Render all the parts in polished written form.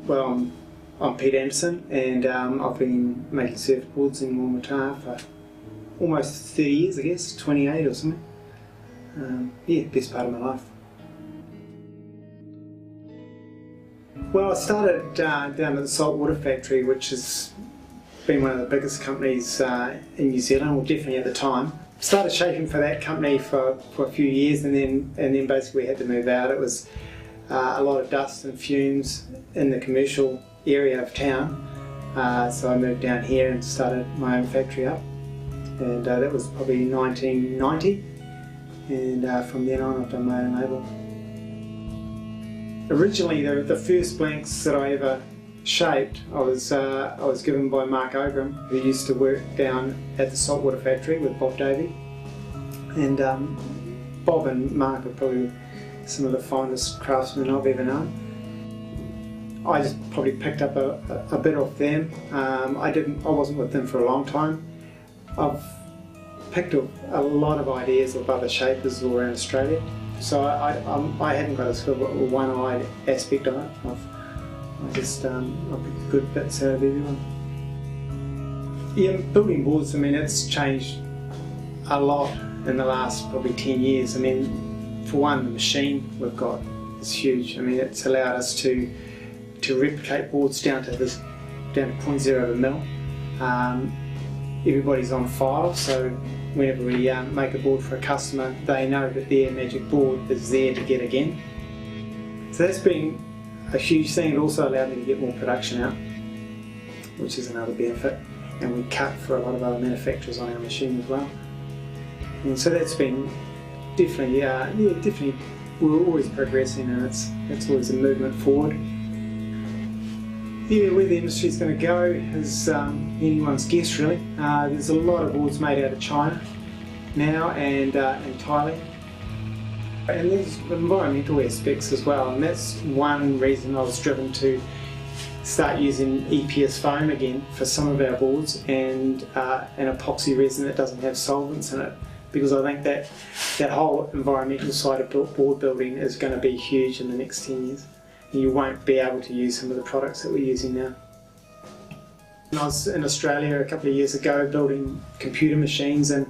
Well, I'm Pete Anderson, and I've been making surfboards in Wamatā for almost 30 years, I guess, 28 or something. Yeah, best part of my life. Well, I started down at the saltwater factory, which has been one of the biggest companies in New Zealand, or definitely at the time. Started shaping for that company for a few years, and then basically we had to move out. It was a lot of dust and fumes in the commercial area of town, so I moved down here and started my own factory up, and that was probably 1990, and from then on I've done my own label. Originally the first blanks that I ever shaped I was given by Mark Ogram, who used to work down at the saltwater factory with Bob Davey, and Bob and Mark are probably some of the finest craftsmen I've ever known. I just probably picked up a bit off them. I wasn't with them for a long time. I've picked up a lot of ideas of other shapers all around Australia, so I hadn't got a sort of a one-eyed aspect on it. I picked good bits out of everyone. Yeah, building boards, I mean, it's changed a lot in the last probably 10 years. I mean, for one, the machine we've got is huge. I mean, it's allowed us to replicate boards down to 0.0 of a mil. Everybody's on file, so whenever we make a board for a customer, they know that their magic board is there to get again. So that's been a huge thing. It also allowed me to get more production out, which is another benefit, and we cut for a lot of other manufacturers on our machine as well. And so that's been definitely, definitely, we're always progressing, and it's always a movement forward. Yeah, where the industry's going to go is anyone's guess, really. There's a lot of boards made out of China now, and Thailand. And there's environmental aspects as well, and that's one reason I was driven to start using EPS foam again for some of our boards, and an epoxy resin that doesn't have solvents in it, because I think that whole environmental side of board building is going to be huge in the next 10 years. You won't be able to use some of the products that we're using now. And I was in Australia a couple of years ago building computer machines, and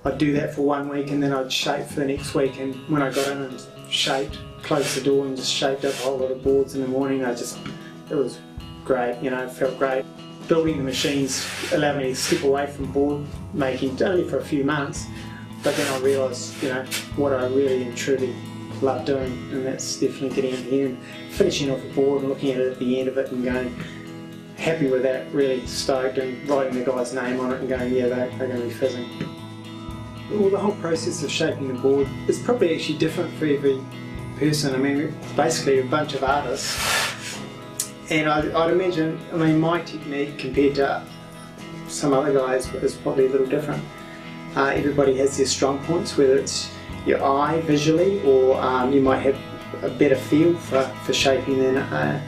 I'd do that for 1 week and then I'd shape for the next week, and when I got in and shaped, closed the door and just shaped up a whole lot of boards in the morning, it was great, you know, it felt great. Building the machines allowed me to step away from board making only for a few months, but then I realised, you know, what I really and truly love doing, and that's definitely getting in here and finishing off a board and looking at it at the end of it and going happy with that, really stoked, and writing the guy's name on it and going, yeah, they're going to be fizzing. Well, the whole process of shaping the board is probably actually different for every person. I mean, it's basically a bunch of artists, and I'd imagine, I mean, my technique compared to some other guys is probably a little different. Everybody has their strong points, whether it's your eye visually, or you might have a better feel for shaping than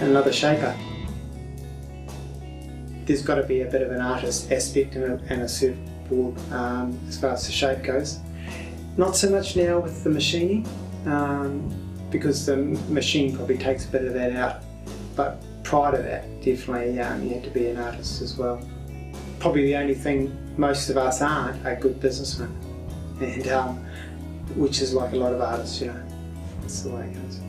another shaper. There's got to be a bit of an artist aspect in a surfboard as far as the shape goes. Not so much now with the machining, because the machine probably takes a bit of that out, but prior to that, definitely you had to be an artist as well. Probably the only thing most of us aren't are good businessmen, and which is like a lot of artists, you know, that's the way it goes.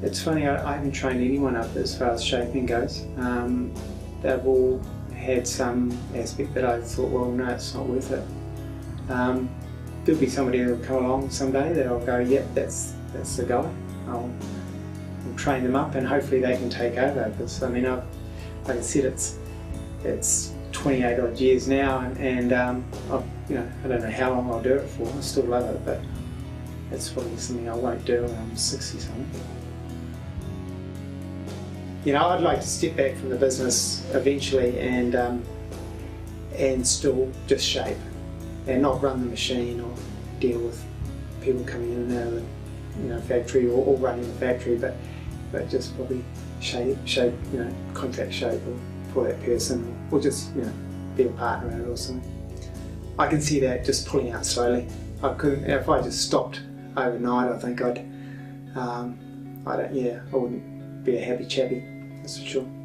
It's funny, I haven't trained anyone up as far as shaping goes. They've all had some aspect that I thought, well, no, it's not worth it. There'll be somebody who'll come along someday that I'll go, yep, that's the guy. I'll train them up and hopefully they can take over, because I mean, like I said, it's 28 odd years now, and you know, I don't know how long I'll do it for. I still love it, but it's probably something I won't do when I'm 60 something. You know, I'd like to step back from the business eventually and still just shape and not run the machine or deal with people coming in and out of the, you know, factory, or running the factory, but just probably shape, you know, contract shape for that person, or just, you know, be a partner in it or something. I can see that just pulling out slowly. I couldn't, if I just stopped overnight, I think I'd I wouldn't be a happy chappy, that's for sure.